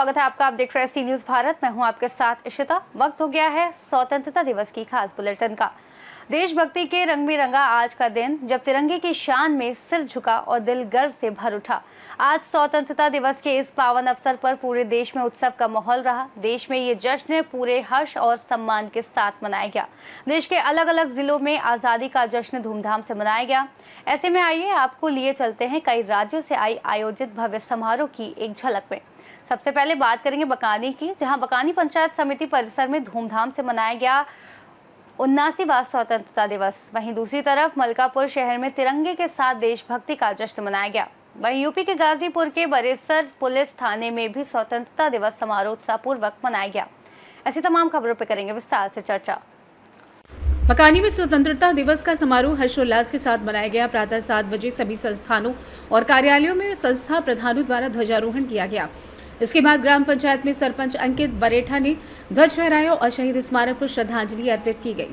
स्वागत है आपका। आप देख रहे हैं सी न्यूज भारत। मैं हूं आपके साथ इशिता। वक्त हो गया है स्वतंत्रता दिवस की खास बुलेटिन का। देशभक्ति के रंग में रंगा आज का दिन, जब तिरंगे की शान में सिर झुका और दिल गर्व से भर उठा। आज स्वतंत्रता दिवस के इस पावन अवसर पर पूरे देश में उत्सव का माहौल रहा। देश में ये जश्न पूरे हर्ष और सम्मान के साथ मनाया गया। देश के अलग अलग जिलों में आज़ादी का जश्न धूमधाम से मनाया गया। ऐसे में आइए आपको लिए चलते हैं कई राज्यों से आई आयोजित भव्य समारोह की एक झलक में। सबसे पहले बात करेंगे बकानी की, जहां बकानी पंचायत समिति परिसर में धूमधाम से मनाया गया 79वां स्वतंत्रता दिवस। वहीं दूसरी तरफ मलकापुर शहर में तिरंगे के साथ देशभक्ति का जश्न मनाया गया। वहीं यूपी के गाजीपुर के बरेसर पुलिस थाने में भी स्वतंत्रता दिवस समारोह उत्साहपूर्वक मनाया गया। ऐसी तमाम खबरों पर करेंगे विस्तार से चर्चा। बकानी में स्वतंत्रता दिवस का समारोह हर्षोल्लास के साथ मनाया गया। प्रातः 7 बजे सभी संस्थानों और कार्यालयों में संस्था प्रधानों द्वारा ध्वजारोहण किया गया। इसके बाद ग्राम पंचायत में सरपंच अंकित बरेठा ने ध्वज फहराया और शहीद स्मारक पर श्रद्धांजलि अर्पित की गई।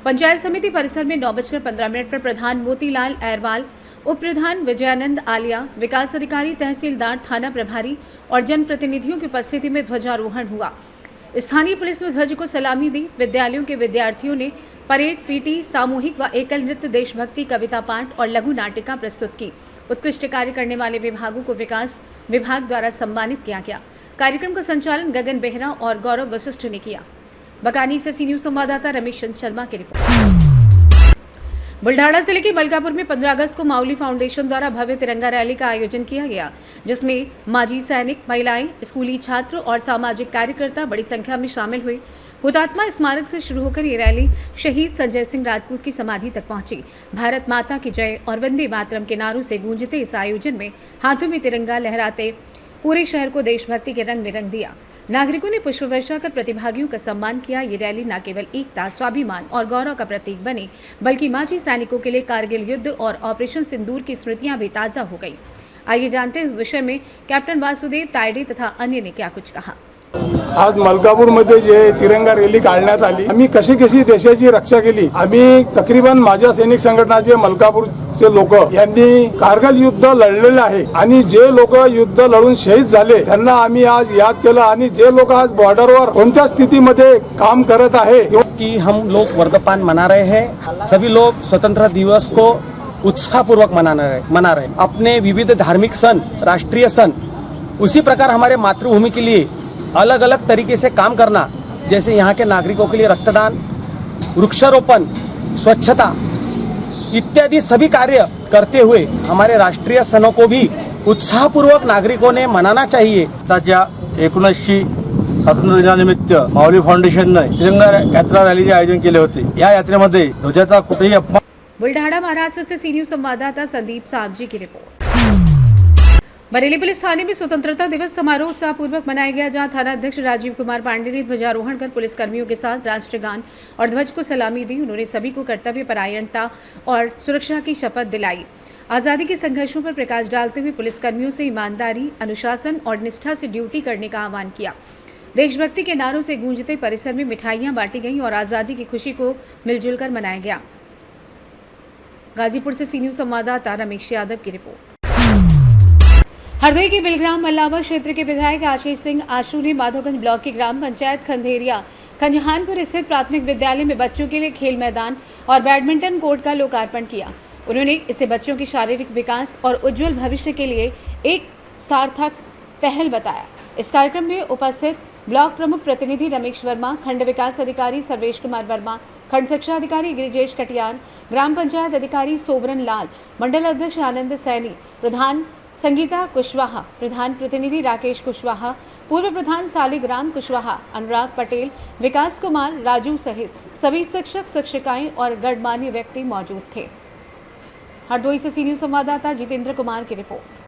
पंचायत समिति परिसर में 9:15 पर प्रधान मोतीलाल अहरवाल, उप प्रधान विजयानंद आलिया, विकास अधिकारी, तहसीलदार, थाना प्रभारी और जनप्रतिनिधियों की उपस्थिति में ध्वजारोहण हुआ। स्थानीय पुलिस ने ध्वज को सलामी दी। विद्यालयों के विद्यार्थियों ने परेड, पीटी, सामूहिक व एकल नृत्य, देशभक्ति, कविता पाठ और लघु नाटिका प्रस्तुत की। उत्कृष्ट कार्य करने वाले विभागों को विकास विभाग द्वारा सम्मानित किया गया। कार्यक्रम का संचालन गगन बेहरा और गौरव वशिष्ठ ने किया। बकानी से सी न्यूज संवाददाता रमेश शर्मा की रिपोर्ट। बुल्ढाना जिले के मलकापुर में 15 अगस्त को माउली फाउंडेशन द्वारा भव्य तिरंगा रैली का आयोजन किया गया, जिसमें माजी सैनिक, महिलाएं, स्कूली छात्र और सामाजिक कार्यकर्ता बड़ी संख्या में शामिल हुए। हुतात्मा स्मारक से शुरू होकर ये रैली शहीद संजय सिंह राजपूत की समाधि तक पहुंची। भारत माता की जय और वंदे मातरम के नारों से गूंजते इस आयोजन में हाथों में तिरंगा लहराते पूरे शहर को देशभक्ति के रंग में रंग दिया। नागरिकों ने पुष्प वर्षा कर प्रतिभागियों का सम्मान किया। ये रैली न केवल एकता, स्वाभिमान और गौरव का प्रतीक बनी, बल्कि माजी सैनिकों के लिए कारगिल युद्ध और ऑपरेशन सिंदूर की स्मृतियां भी ताज़ा हो गई। आइए जानते हैं इस विषय में कैप्टन वासुदेव तायडे तथा अन्य ने क्या कुछ कहा। आज मलकापूरमध्ये जे तिरंगा रॅली काढण्यात आली, आम्ही कशी कशी देशाची रक्षा केली। आम्ही तकरीबन माझ्या सैनिक संघटनाचे मलकापूरचे लोक यांनी कारगिल युद्ध लढलेले आहे आणि जे लोक युद्ध लढून शहीद झाले त्यांना आम्ही आज याद केलं आणि जे लोक आज बॉर्डरवर कोणत्या स्थितीमध्ये काम करत आहे कि हम लोग वर्धापन मना रहे हैं। सभी लोग स्वतंत्रता दिवस को उत्साहपूर्वक मना रहे हैं। अपने विविध धार्मिक सन, राष्ट्रीय सन, उसी प्रकार हमारे मातृभूमि के लिए अलग अलग तरीके से काम करना, जैसे यहाँ के नागरिकों के लिए रक्तदान, वृक्षारोपण, स्वच्छता इत्यादि सभी कार्य करते हुए हमारे राष्ट्रीय सनों को भी उत्साहपूर्वक नागरिकों ने मनाना चाहिए। 19 स्वातंत्र्य दिनानिमित्त माऊली फाउंडेशनने तिरंगा यात्रा रॅलीचे आयोजन केले होते। या यात्रेमध्ये ध्वजाचा कुठेही अपमान। बुल्ढाना महाराष्ट्र से सी न्यूज संवाददाता संदीप सावजी की रिपोर्ट। बरेली पुलिस थाने में स्वतंत्रता दिवस समारोह उत्साहपूर्वक मनाया गया, जहां थाना अध्यक्ष राजीव कुमार पांडे ने ध्वजारोहण कर पुलिसकर्मियों के साथ राष्ट्रगान और ध्वज को सलामी दी। उन्होंने सभी को कर्तव्य परायणता और सुरक्षा की शपथ दिलाई। आज़ादी के संघर्षों पर प्रकाश डालते हुए पुलिसकर्मियों से ईमानदारी, अनुशासन और निष्ठा से ड्यूटी करने का आह्वान किया। देशभक्ति के नारों से गूंजते परिसर में मिठाइयाँ बांटी गईं और आज़ादी की खुशी को मिलजुल कर मनाया गया। गाजीपुर से सी न्यूज संवाददाता रमेश यादव की रिपोर्ट। हरदोई के बिलग्राम मल्लावा क्षेत्र के विधायक आशीष सिंह आशू ने माधोगंज ब्लॉक की ग्राम पंचायत खंडेरिया खंजहानपुर स्थित प्राथमिक विद्यालय में बच्चों के लिए खेल मैदान और बैडमिंटन कोर्ट का लोकार्पण किया। उन्होंने इसे बच्चों के शारीरिक विकास और उज्जवल भविष्य के लिए एक सार्थक पहल बताया। इस कार्यक्रम में उपस्थित ब्लॉक प्रमुख प्रतिनिधि रमेश वर्मा, खंड विकास अधिकारी सर्वेश कुमार वर्मा, खंड शिक्षा अधिकारी गिरिजेश कटियान, ग्राम पंचायत अधिकारी सोबरन लाल, मंडल अध्यक्ष आनंद सैनी, प्रधान संगीता कुशवाहा, प्रधान प्रतिनिधि राकेश कुशवाहा, पूर्व प्रधान सालिग्राम कुशवाहा, अनुराग पटेल, विकास कुमार, राजू सहित सभी शिक्षक, शिक्षिकाएं और गणमान्य व्यक्ति मौजूद थे। हरदोई से सी न्यूज संवाददाता जितेंद्र कुमार की रिपोर्ट।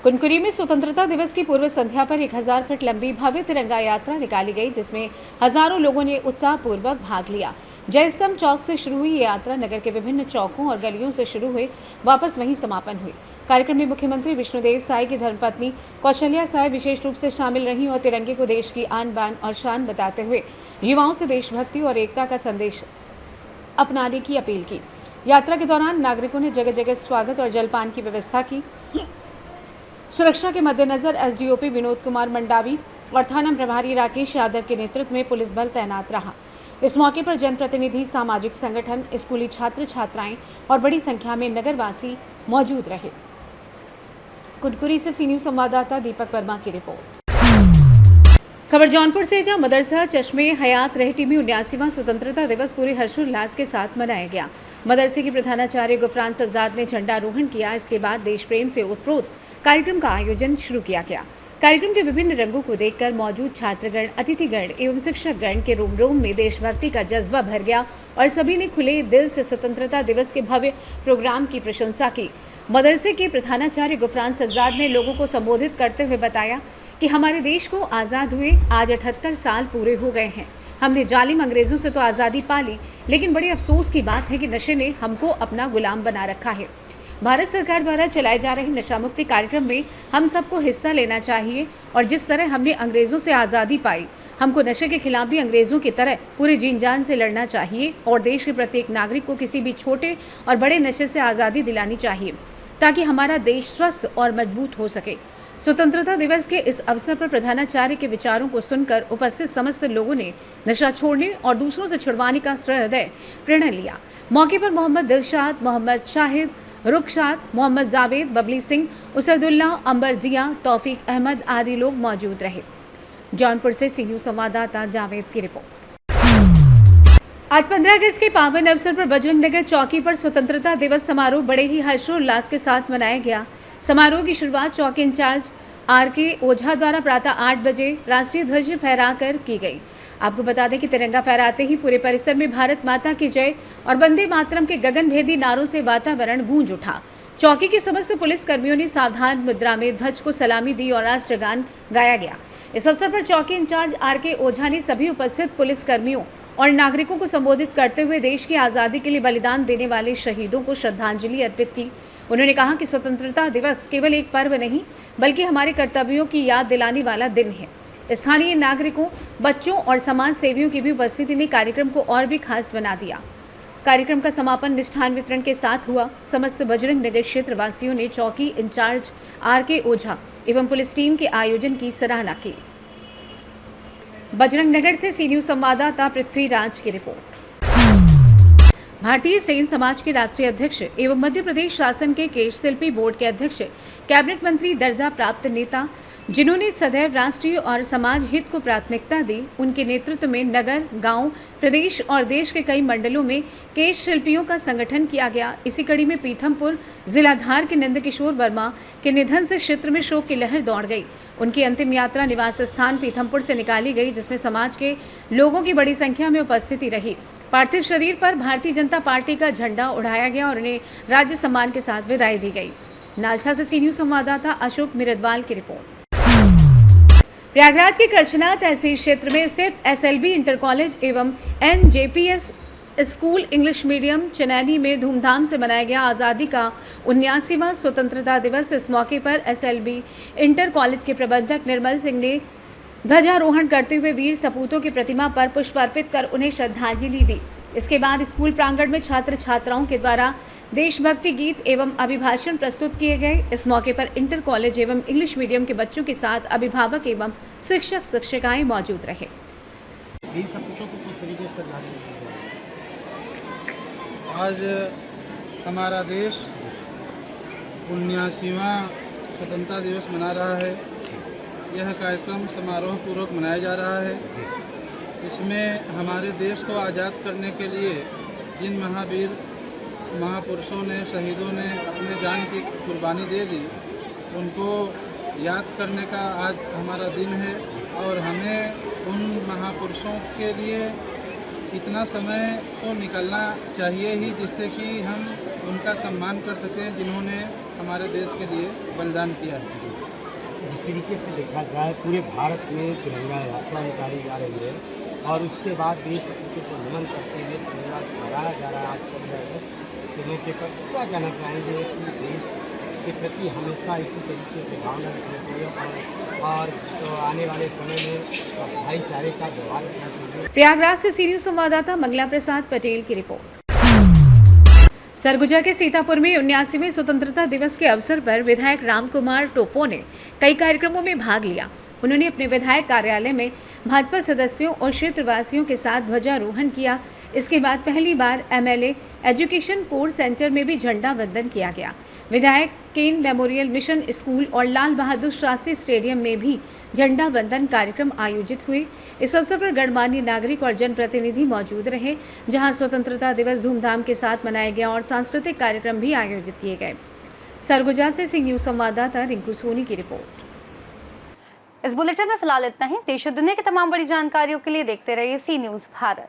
कुनकुरी में स्वतंत्रता दिवस की पूर्व संध्या पर 1000 फीट लंबी भव्य तिरंगा यात्रा निकाली गई, जिसमें हजारों लोगों ने उत्साहपूर्वक भाग लिया। जय स्तंभ चौक से शुरू हुई ये यात्रा नगर के विभिन्न चौकों और गलियों से शुरू हुई, वापस वहीं समापन हुई। कार्यक्रम में मुख्यमंत्री विष्णुदेव साय की धर्मपत्नी कौशल्या साय विशेष रूप से शामिल रहीं और तिरंगे को देश की आन बान और शान बताते हुए युवाओं से देशभक्ति और एकता का संदेश अपनाने की अपील की। यात्रा के दौरान नागरिकों ने जगह जगह स्वागत और जलपान की व्यवस्था की। सुरक्षा के मद्देनजर एसडीओपी विनोद कुमार मंडावी और थाना प्रभारी राकेश यादव के नेतृत्व में पुलिस बल तैनात रहा। इस मौके पर जनप्रतिनिधि, सामाजिक संगठन, स्कूली छात्र छात्राएं और बड़ी संख्या में नगरवासी मौजूद रहे। कुनकुरी से सी न्यूज़ संवाददाता दीपक वर्मा की रिपोर्ट। खबर जौनपुर से, जहां मदरसा चश्मे हयात रेहटी में 79वां स्वतंत्रता दिवस पूरे हर्षोल्लास के साथ मनाया गया। मदरसे के प्रधानाचार्य गुफरान सज्जाद ने झंडारोहण किया। इसके बाद देश प्रेम से ओतप्रोत कार्यक्रम का आयोजन शुरू किया गया। कार्यक्रम के विभिन्न रंगों को देखकर मौजूद छात्रगण, अतिथिगण एवं शिक्षकगण के रोम रोम में देशभक्ति का जज्बा भर गया और सभी ने खुले दिल से स्वतंत्रता दिवस के भव्य प्रोग्राम की प्रशंसा की। मदरसे के प्रधानाचार्य गुफरान सज्जाद ने लोगों को संबोधित करते हुए बताया कि हमारे देश को आज़ाद हुए आज 78 साल पूरे हो गए हैं। हमने जालिम अंग्रेजों से तो आज़ादी पा ली, लेकिन बड़े अफसोस की बात है कि नशे ने हमको अपना गुलाम बना रखा है। भारत सरकार द्वारा चलाए जा रहे नशा मुक्ति कार्यक्रम में हम सबको हिस्सा लेना चाहिए और जिस तरह हमने अंग्रेजों से आज़ादी पाई, हमको नशे के खिलाफ भी अंग्रेजों की तरह पूरे जी जान से लड़ना चाहिए और देश के प्रत्येक नागरिक को किसी भी छोटे और बड़े नशे से आज़ादी दिलानी चाहिए ताकि हमारा देश स्वस्थ और मजबूत हो सके। स्वतंत्रता दिवस के इस अवसर पर प्रधानाचार्य के विचारों को सुनकर उपस्थित समस्त लोगों ने नशा छोड़ने और दूसरों से छुड़वाने का सहृदय प्रण लिया। मौके पर मोहम्मद दिलशाद, मोहम्मद शाहिद, रुखसाद, मोहम्मद जावेद, बबली सिंह, उसदुल्ला, अंबर जिया, तौफीक अहमद आदि लोग मौजूद रहे। जौनपुर से सी न्यूज़ संवाददाता जावेद की रिपोर्ट। आज 15 अगस्त के पावन अवसर पर बजरंग नगर चौकी पर स्वतंत्रता दिवस समारोह बड़े ही हर्षोल्लास के साथ मनाया गया। समारोह की शुरुआत चौकी इंचार्ज आर.के. ओझा द्वारा प्रातः 8 बजे राष्ट्रीय ध्वज फहराकर की गई। आपको बता दें कि तिरंगा फहराते ही पूरे परिसर में भारत माता की जय और वंदे मातरम के गगनभेदी नारों से वातावरण गूंज उठा। चौकी के समस्त पुलिस कर्मियों ने सावधान मुद्रा में ध्वज को सलामी दी और राष्ट्रगान गाया गया। इस अवसर पर चौकी इंचार्ज आर.के. ओझा ने सभी उपस्थित पुलिस कर्मियों और नागरिकों को संबोधित करते हुए देश की आज़ादी के लिए बलिदान देने वाले शहीदों को श्रद्धांजलि अर्पित की। उन्होंने कहा कि स्वतंत्रता दिवस केवल एक पर्व नहीं बल्कि हमारे कर्तव्यों की याद दिलाने वाला दिन है। स्थानीय नागरिकों, बच्चों और समाज सेवियों की भी उपस्थिति ने कार्यक्रम को और भी खास बना दिया। कार्यक्रम का समापन मिष्ठान वितरण के साथ हुआ। समस्त बजरंग नगर क्षेत्र वासियों ने चौकी इंचार्ज आर.के. ओझा एवं पुलिस टीम के आयोजन की सराहना की। बजरंग नगर से सी न्यूज़ संवाददाता पृथ्वीराज की रिपोर्ट। भारतीय सेन समाज के राष्ट्रीय अध्यक्ष एवं मध्य प्रदेश शासन के केश शिल्पी बोर्ड के अध्यक्ष, कैबिनेट मंत्री दर्जा प्राप्त नेता जिन्होंने सदैव राष्ट्रीय और समाज हित को प्राथमिकता दी, उनके नेतृत्व में नगर, गांव, प्रदेश और देश के कई मंडलों में केश शिल्पियों का संगठन किया गया। इसी कड़ी में पीथमपुर जिलाधार के नंदकिशोर वर्मा के निधन से क्षेत्र में शोक की लहर दौड़ गई। उनकी अंतिम यात्रा निवास स्थान पीथमपुर से निकाली गई, जिसमें समाज के लोगों की बड़ी संख्या में उपस्थिति रही। पार्थिव शरीर पर भारतीय जनता पार्टी का झंडा उड़ाया गया और उन्हें राज्य सम्मान के साथ विदाई दी गई। नालछा से सी न्यूज़ संवाददाता अशोक मिरदवाल की रिपोर्ट। प्रयागराज के करछना तहसील क्षेत्र में स्थित एसएलबी इंटर कॉलेज एवं एनजेपीएस स्कूल इंग्लिश मीडियम चनैनी में धूमधाम से मनाया गया आज़ादी का 79वां स्वतंत्रता दिवस। इस मौके पर एसएलबी इंटर कॉलेज के प्रबंधक निर्मल सिंह ने ध्वजारोहण करते हुए वीर सपूतों की प्रतिमा पर पुष्प अर्पित कर उन्हें श्रद्धांजलि दी। इसके बाद स्कूल प्रांगण में छात्र छात्राओं के द्वारा देशभक्ति गीत एवं अभिभाषण प्रस्तुत किए गए। इस मौके पर इंटर कॉलेज एवं इंग्लिश मीडियम के बच्चों के साथ अभिभावक एवं शिक्षक शिक्षिकाएं मौजूद रहे। आज हमारा देश 79वां स्वतंत्रता दिवस मना रहा है। यह कार्यक्रम समारोह पूर्वक मनाया जा रहा है। इसमें हमारे देश को आज़ाद करने के लिए जिन महावीर महापुरुषों ने, शहीदों ने अपने जान की कुर्बानी दे दी, उनको याद करने का आज हमारा दिन है और हमें उन महापुरुषों के लिए इतना समय तो निकलना चाहिए ही जिससे कि हम उनका सम्मान कर सकें जिन्होंने हमारे देश के लिए बलिदान किया है। जिस तरीके से देखा जाए पूरे भारत में तिरंगा यात्रा निकाली जा रही है और उसके बाद देश को नमन करते हुए तिरंगा लगाया जा रहा है। आज 15 अगस्त के मौके पर क्या कहना चाहेंगे कि देश के प्रति हमेशा इसी तरीके से भावना रखनी चाहिए और तो आने वाले समय में भाईचारे का व्यवहार रखना चाहिए। प्रयागराज से सी न्यूज़ संवाददाता मंगला प्रसाद पटेल की रिपोर्ट। सरगुजा के सीतापुर में 79वें स्वतंत्रता दिवस के अवसर पर विधायक रामकुमार टोपो ने कई कार्यक्रमों में भाग लिया। उन्होंने अपने विधायक कार्यालय में भाजपा सदस्यों और क्षेत्रवासियों के साथ ध्वजारोहण किया। इसके बाद पहली बार MLA एजुकेशन कोर सेंटर में भी झंडा वंदन किया गया। विधायक केन मेमोरियल मिशन स्कूल और लाल बहादुर शास्त्री स्टेडियम में भी झंडा वंदन कार्यक्रम आयोजित हुए। इस अवसर पर गणमान्य नागरिक और जनप्रतिनिधि मौजूद रहे, जहां स्वतंत्रता दिवस धूमधाम के साथ मनाया गया और सांस्कृतिक कार्यक्रम भी आयोजित किए गए। सरगुजा से सी न्यूज संवाददाता रिंकू सोनी की रिपोर्ट। इस बुलेटिन में फिलहाल इतना ही। देश और दुनिया की तमाम बड़ी जानकारियों के लिए देखते रहिए सी न्यूज भारत।